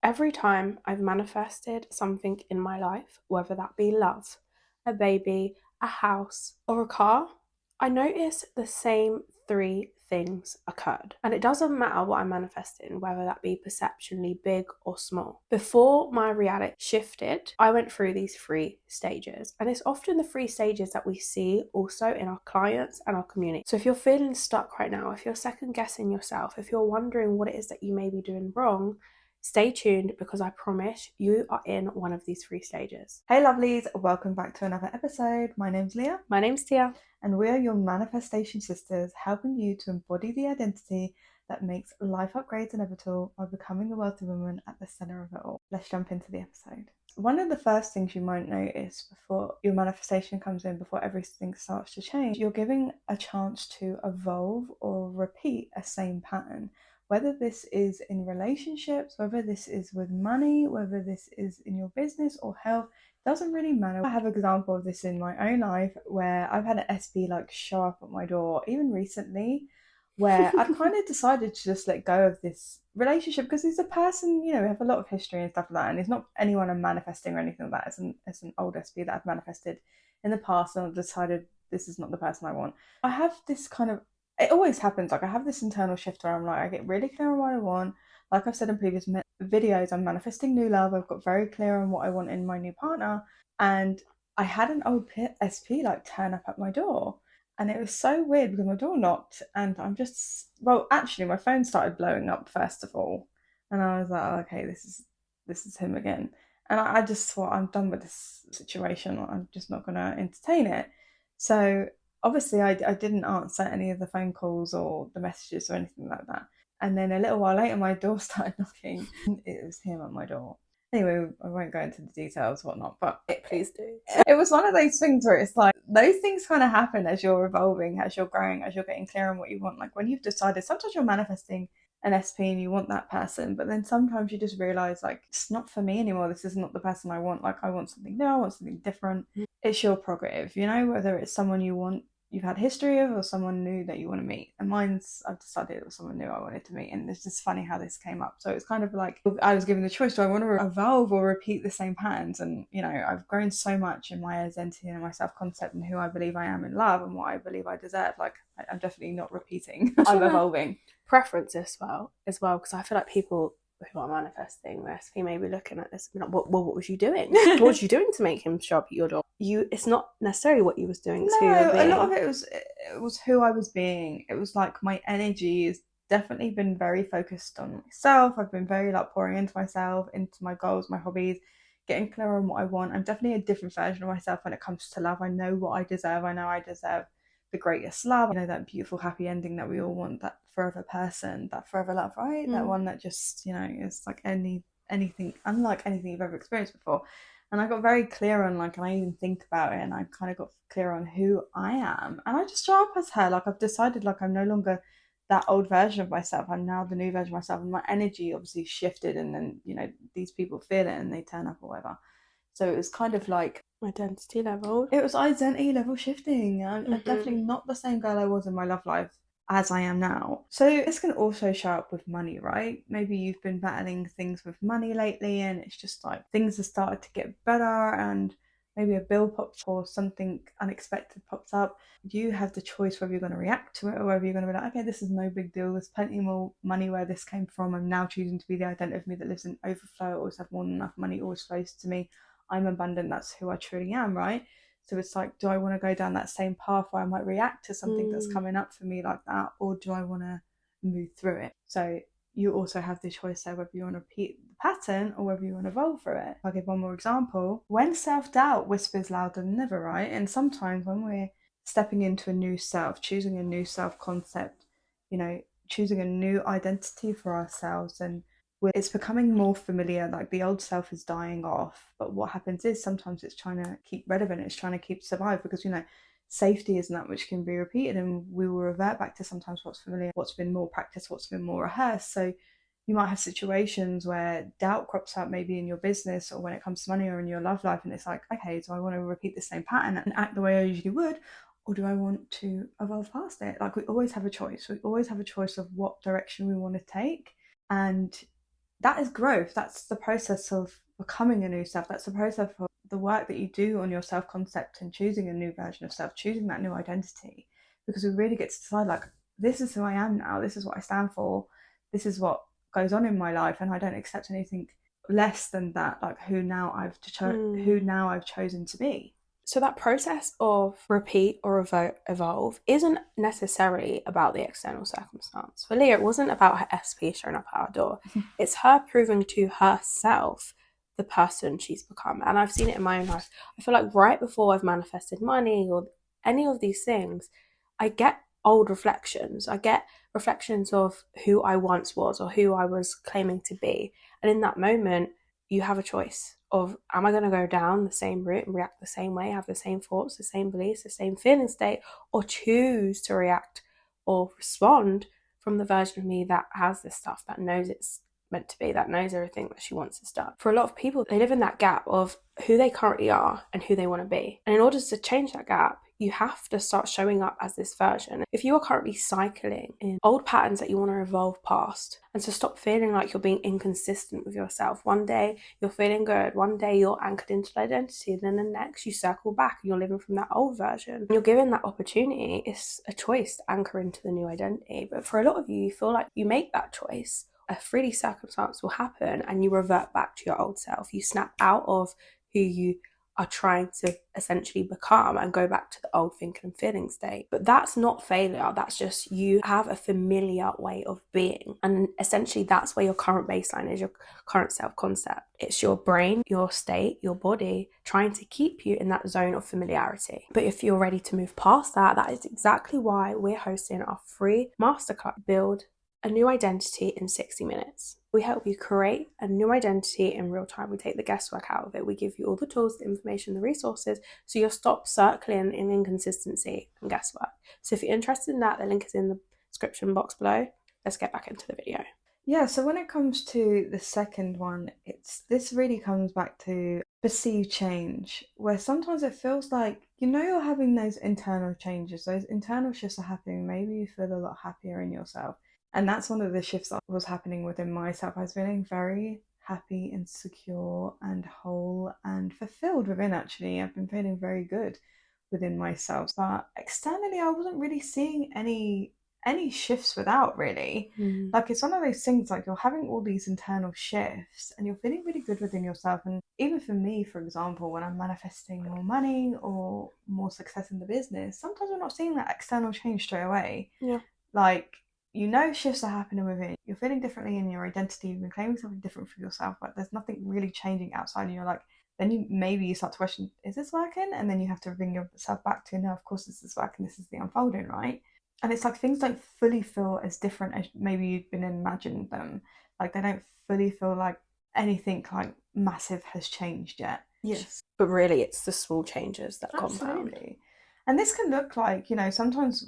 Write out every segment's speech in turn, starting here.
Every time I've manifested something in my life, whether that be love, a baby, a house, or a car, I notice the same three things occurred. And it doesn't matter what I'm manifesting, whether that be perceptionally big or small. Before my reality shifted, I went through these three stages. And it's often the three stages that we see also in our clients and our community. So if you're feeling stuck right now, if you're second guessing yourself, if you're wondering what it is that you may be doing wrong, stay tuned because I promise you are in one of these three stages. Hey lovelies, welcome back to another episode. My name's Leah. My name's Tia. And we are your manifestation sisters, helping you to embody the identity that makes life upgrades inevitable by becoming the wealthy woman at the center of it all. Let's jump into the episode. One of the first things you might notice before your manifestation comes in, before everything starts to change, you're giving a chance to evolve or repeat a same pattern. Whether this is in relationships, whether this is with money, whether this is in your business or health, doesn't really matter. I have an example of this in my own life where I've had an SB show up at my door, even recently, where I've kind of decided to just let go of this relationship because he's a person, we have a lot of history and stuff like that, and it's not anyone I'm manifesting or anything like that. It's an old SB that I've manifested in the past, and I've decided this is not the person I want. I have this it always happens, I have this internal shift where I'm like, I get really clear on what I want. Like I've said in previous videos, I'm manifesting new love. I've got very clear on what I want in my new partner. And I had an old SP turn up at my door. And it was so weird because my door knocked and actually my phone started blowing up first of all. And I was like, oh, okay, this is him again. And I just thought, I'm done with this situation. I'm just not going to entertain it. So obviously I didn't answer any of the phone calls or the messages or anything like that. And then a little while later, my door started knocking. It was him at my door. Anyway, I won't go into the details, whatnot, but Please do. it was one of those things where it's like, those things kind of happen as you're evolving, as you're growing, as you're getting clear on what you want. Like when you've decided, sometimes you're manifesting an SP and you want that person, but then sometimes you just realize it's not for me anymore. This is not the person I want. I want something new, I want something different. It's your prerogative, whether it's someone you've had history of or someone new that you want to meet. And I've decided it was someone new I wanted to meet, and it's just funny how this came up. So it's kind of like I was given the choice, do I want to evolve or repeat the same patterns? And I've grown so much in my identity and my self-concept and who I believe I am in love and what I believe I deserve. I'm definitely not repeating. I'm evolving. Preference as well because I feel like people who are manifesting this, he may be looking at this and be like, what was you doing? What was you doing to make him show up at your door? It's not necessarily what you was doing to your being. A lot of it was who I was being. It was like my energy has definitely been very focused on myself. I've been very pouring into myself, into my goals, my hobbies, getting clear on what I want. I'm definitely a different version of myself when it comes to love. I know what I deserve. I know I deserve the greatest love. That beautiful happy ending that we all want, that forever person, that forever love, right? That one that just is like anything unlike anything you've ever experienced before. And I got very clear on and I even think about it, and I kind of got clear on who I am, and I just show up as her. I've decided I'm no longer that old version of myself. I'm now the new version of myself, and my energy obviously shifted, and then these people feel it and they turn up or whatever. So it was kind of like identity level. It was identity level shifting. I'm definitely not the same girl I was in my love life as I am now. So this can also show up with money, right? Maybe you've been battling things with money lately and it's just things have started to get better, and maybe a bill pops or something unexpected pops up. You have the choice whether you're going to react to it or whether you're going to be like, okay, this is no big deal. There's plenty more money where this came from. I'm now choosing to be the identity of me that lives in overflow. I always have more than enough money, always flows to me. I'm abundant. That's who I truly am, right? So it's do I want to go down that same path where I might react to something that's coming up for me like that, or do I want to move through it? So you also have the choice there whether you want to repeat the pattern or whether you want to evolve through it. I'll give one more example. When self-doubt whispers louder than ever, right? And sometimes when we're stepping into a new self, choosing a new self-concept, choosing a new identity for ourselves, and it's becoming more familiar. The old self is dying off, but what happens is sometimes it's trying to keep relevant, it's trying to keep survive, because safety isn't that which can be repeated, and we will revert back to sometimes what's familiar, what's been more practiced, what's been more rehearsed. So you might have situations where doubt crops up, maybe in your business or when it comes to money or in your love life, and it's okay, do I want to repeat the same pattern and act the way I usually would, or do I want to evolve past it? We always have a choice. We always have a choice of what direction we want to take. And that is growth. That's the process of becoming a new self. That's the process of the work that you do on your self concept and choosing a new version of self, choosing that new identity. Because we really get to decide, like, this is who I am now, this is what I stand for, this is what goes on in my life, and I don't accept anything less than that, like who now I've chosen to be. So that process of repeat or evolve isn't necessarily about the external circumstance. For Leah, it wasn't about her SP showing up at our door. It's her proving to herself the person she's become. And I've seen it in my own life. I feel like right before I've manifested money or any of these things, I get old reflections. I get reflections of who I once was or who I was claiming to be. And in that moment, you have a choice of, am I going to go down the same route and react the same way, have the same thoughts, the same beliefs, the same feeling state, or choose to react or respond from the version of me that has this stuff, that knows it's meant to be, that knows everything that she wants to start. For a lot of people, they live in that gap of who they currently are and who they want to be. And in order to change that gap, you have to start showing up as this version. If you are currently cycling in old patterns that you want to evolve past, and to stop feeling like you're being inconsistent with yourself. One day you're feeling good, one day you're anchored into identity, and then the next you circle back and you're living from that old version. You're given that opportunity. It's a choice to anchor into the new identity. But for a lot of you, you feel like you make that choice, a 3D circumstance will happen and you revert back to your old self. You snap out of who you are trying to essentially become and go back to the old thinking and feeling state. But that's not failure. That's just you have a familiar way of being. And essentially that's where your current baseline is, your current self-concept. It's your brain, your state, your body trying to keep you in that zone of familiarity. But if you're ready to move past that, that is exactly why we're hosting our free masterclass, Build a New Identity in 60 Minutes. We help you create a new identity in real time. We take the guesswork out of it. We give you all the tools, the information, the resources, so you'll stop circling in inconsistency and guesswork. So if you're interested in that, the link is in the description box below. Let's get back into the video. Yeah, so when it comes to the second one, this really comes back to perceived change, where sometimes it feels like, you're having those internal changes, those internal shifts are happening. Maybe you feel a lot happier in yourself. And that's one of the shifts that was happening within myself. I was feeling very happy and secure and whole and fulfilled within, actually. I've been feeling very good within myself. But externally, I wasn't really seeing any shifts without, really. Like, it's one of those things, like, you're having all these internal shifts and you're feeling really good within yourself. And even for me, for example, when I'm manifesting more money or more success in the business, sometimes we're not seeing that external change straight away. Yeah. Like, shifts are happening within. You're feeling differently in your identity. You've been claiming something different for yourself, but there's nothing really changing outside. And you're like, then you start to question, is this working? And then you have to bring yourself back to, no, of course this is working. This is the unfolding, right? And it's like things don't fully feel as different as maybe you've been imagining them. Like, they don't fully feel like anything like massive has changed yet. Yes. But really, it's the small changes that compound. Absolutely. And this can look like, sometimes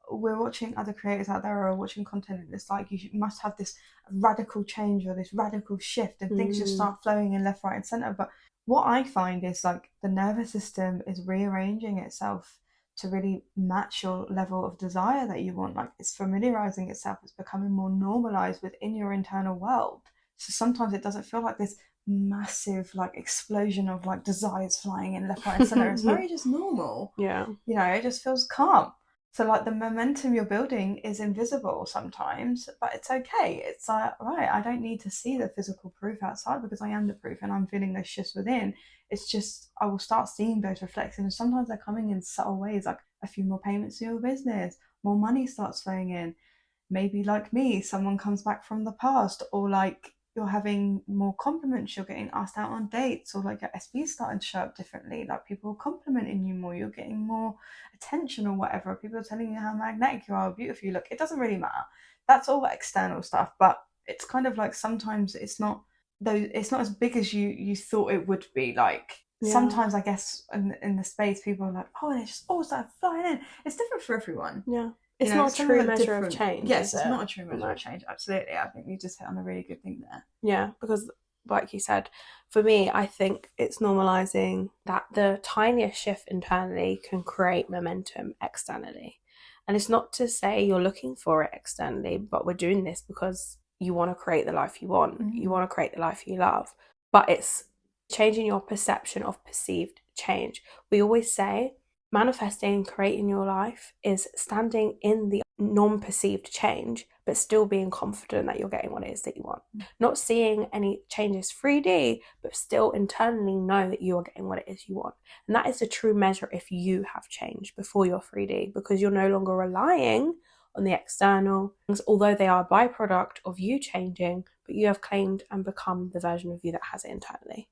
we're watching other creators out there or watching content, and it's like you must have this radical change or this radical shift and things just start flowing in left, right, and center. But what I find is, like, the nervous system is rearranging itself to really match your level of desire that you want. Like, it's familiarizing itself, it's becoming more normalized within your internal world. So sometimes it doesn't feel like this massive, like, explosion of, like, desires flying in left, right, and center. It's very just normal. Yeah. It just feels calm. So, like, the momentum you're building is invisible sometimes, but it's okay. It's like, right, I don't need to see the physical proof outside because I am the proof and I'm feeling those shifts within. It's just, I will start seeing those reflections. Sometimes they're coming in subtle ways, like a few more payments to your business, more money starts flowing in. Maybe, like me, someone comes back from the past, or like you're having more compliments, you're getting asked out on dates, or like your SB is starting to show up differently, like people are complimenting you more, you're getting more attention or whatever, people are telling you how magnetic you are, how beautiful you look. It doesn't really matter. That's all external stuff, but it's kind of like sometimes it's not as big as you thought it would be. Like, sometimes I guess in the space people are like, oh, they just all start flying in. It's different for everyone. Yeah. It's not a true measure of change. Yes, it's not a true measure of change. Absolutely. I think you just hit on a really good thing there. Yeah, because like you said, for me, I think it's normalizing that the tiniest shift internally can create momentum externally. And it's not to say you're looking for it externally, but we're doing this because you want to create the life you want. You want to create the life you love. But it's changing your perception of perceived change. We always say manifesting, creating your life is standing in the non-perceived change, but still being confident that you're getting what it is that you want. Not seeing any changes 3D, but still internally know that you are getting what it is you want. And that is the true measure if you have changed before you're 3D, because you're no longer relying on the external things, although they are a byproduct of you changing, but you have claimed and become the version of you that has it internally.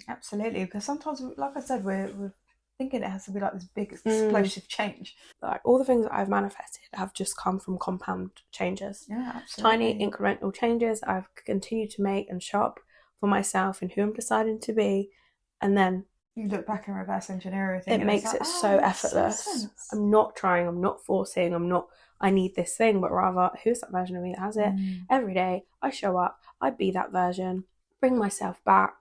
Absolutely, because sometimes, like I said, we're thinking it has to be like this big explosive change. Like all the things that I've manifested have just come from compound changes. Yeah, absolutely. Tiny incremental changes I've continued to make and show up for myself and who I'm deciding to be. And then you look back and reverse engineer everything. It makes it so effortless. I'm not trying, I'm not forcing, I need this thing, but rather, who's that version of me that has it? Every day I show up, I be that version, bring myself back,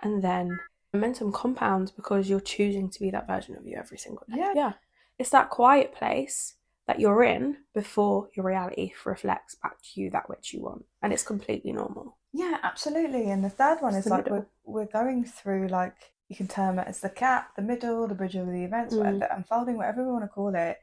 and then momentum compounds because you're choosing to be that version of you every single day. Yeah. It's that quiet place that you're in before your reality reflects back to you that which you want. And it's completely normal. Yeah, absolutely. And the third one is like we're going through, like, you can term it as the gap, the middle, the bridge of the events, the unfolding, whatever we want to call it.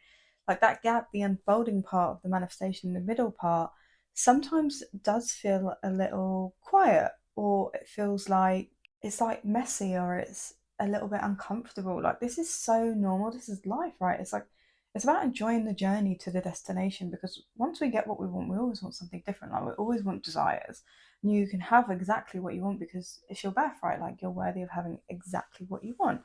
Like that gap, the unfolding part of the manifestation, the middle part, sometimes does feel a little quiet, or it feels like it's like messy, or it's a little bit uncomfortable. Like, this is so normal. This is life, right? It's like, it's about enjoying the journey to the destination, because once we get what we want, we always want something different. Like, we always want desires. And you can have exactly what you want because it's your birthright. Like, you're worthy of having exactly what you want.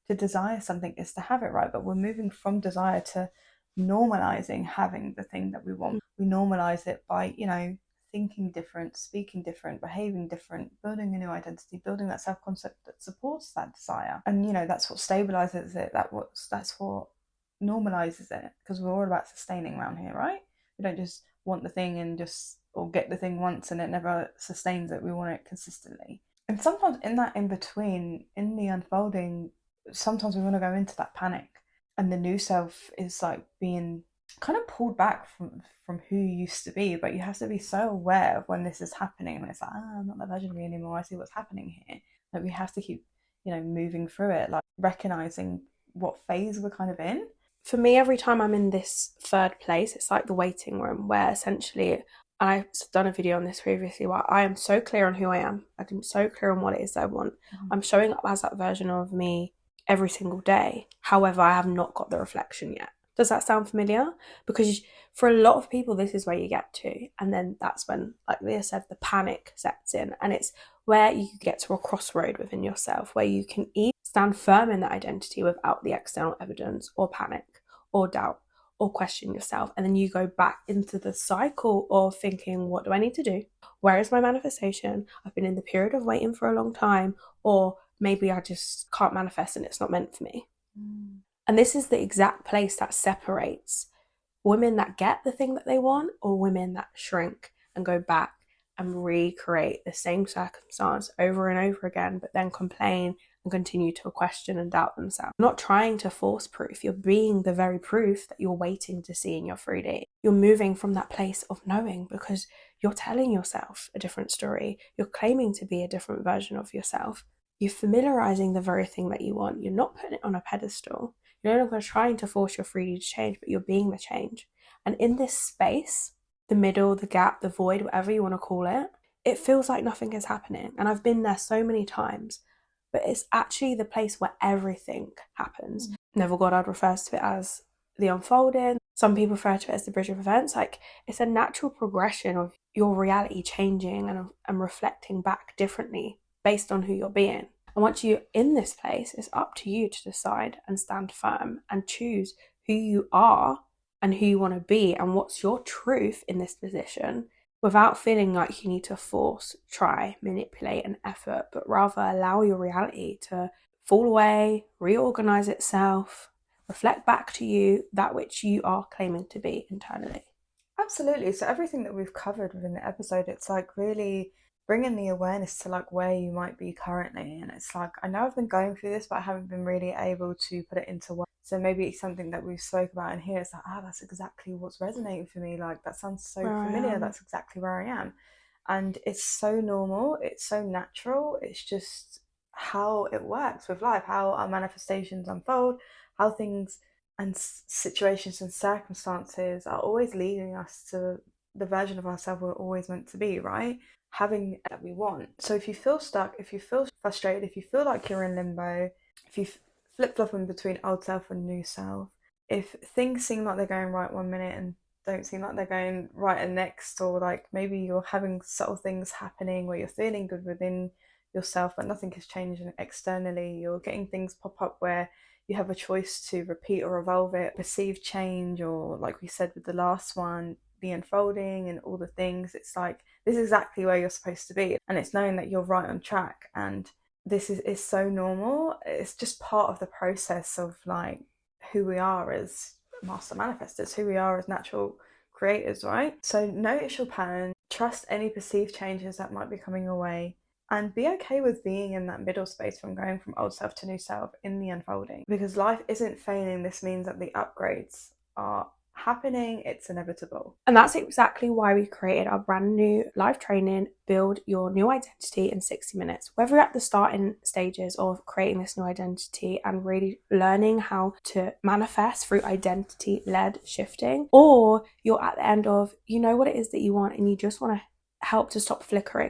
To desire something is to have it, right? But we're moving from desire to normalizing having the thing that we want. We normalize it by, thinking different, speaking different, behaving different, building a new identity, building that self-concept that supports that desire. And that's what stabilizes it. That's what normalizes it, because we're all about sustaining around here, right? We don't just want the thing or get the thing once and it never sustains it. We want it consistently. And sometimes in that in between, in the unfolding, sometimes we want to go into that panic, and the new self is like being kind of pulled back from who you used to be. But you have to be so aware of when this is happening, and it's like, I'm not that version of me anymore, I see what's happening here. Like, we have to keep moving through it, like recognizing what phase we're kind of in. For me, every time I'm in this third place, it's like the waiting room, where essentially, and I've done a video on this previously, where I am so clear on who I am. I'm so clear on what it is that I want. I'm showing up as that version of me every single day. However, I have not got the reflection yet. Does that sound familiar? Because for a lot of people, this is where you get to. And then that's when, like Leah said, the panic sets in. And it's where you get to a crossroad within yourself, where you can either stand firm in that identity without the external evidence, or panic, or doubt, or question yourself. And then you go back into the cycle of thinking, what do I need to do? Where is my manifestation? I've been in the period of waiting for a long time, or maybe I just can't manifest and it's not meant for me. And this is the exact place that separates women that get the thing that they want, or women that shrink and go back and recreate the same circumstance over and over again, but then complain and continue to question and doubt themselves. You're not trying to force proof, you're being the very proof that you're waiting to see in your 3D. You're moving from that place of knowing because you're telling yourself a different story. You're claiming to be a different version of yourself. You're familiarizing the very thing that you want. You're not putting it on a pedestal. You're no longer trying to force your 3D to change, but you're being the change. And in this space, the middle, the gap, the void, whatever you want to call it, it feels like nothing is happening. And I've been there so many times, but it's actually the place where everything happens. Neville Goddard refers to it as the unfolding. Some people refer to it as the bridge of events. Like, it's a natural progression of your reality changing and reflecting back differently based on who you're being. And once you're in this place, it's up to you to decide and stand firm and choose who you are and who you want to be and what's your truth in this position, without feeling like you need to force, try, manipulate an effort, but rather allow your reality to fall away, reorganize itself, reflect back to you that which you are claiming to be internally. Absolutely. So everything that we've covered within the episode, it's like really bringing the awareness to like where you might be currently. And it's like, I know I've been going through this, but I haven't been really able to put it into words. So maybe it's something that we've spoke about in here. It's like, that's exactly what's resonating for me. Like, that sounds so familiar. That's exactly where I am. And it's so normal, it's so natural, it's just how it works with life, how our manifestations unfold, how things and situations and circumstances are always leading us to the version of ourselves we're always meant to be, right? Having that we want. So if you feel stuck, if you feel frustrated, if you feel like you're in limbo, if you flip flopping between old self and new self, if things seem like they're going right one minute and don't seem like they're going right the next, or like maybe you're having subtle things happening where you're feeling good within yourself but nothing is changing externally, you're getting things pop up where you have a choice to repeat or evolve it, perceive change, or like we said with the last one, the unfolding and all the things, it's like this is exactly where you're supposed to be, and it's knowing that you're right on track. And this is so normal, it's just part of the process of like who we are as master manifestors, who we are as natural creators, right? So notice your pattern, trust any perceived changes that might be coming your way, and be okay with being in that middle space from going from old self to new self in the unfolding. Because life isn't failing, this means that the upgrades are happening, it's inevitable. And that's exactly why we created our brand new live training, Build Your New Identity in 60 Minutes. Whether you're at the starting stages of creating this new identity and really learning how to manifest through identity-led shifting, or you're at the end of, you know what it is that you want and you just want to help to stop flickering,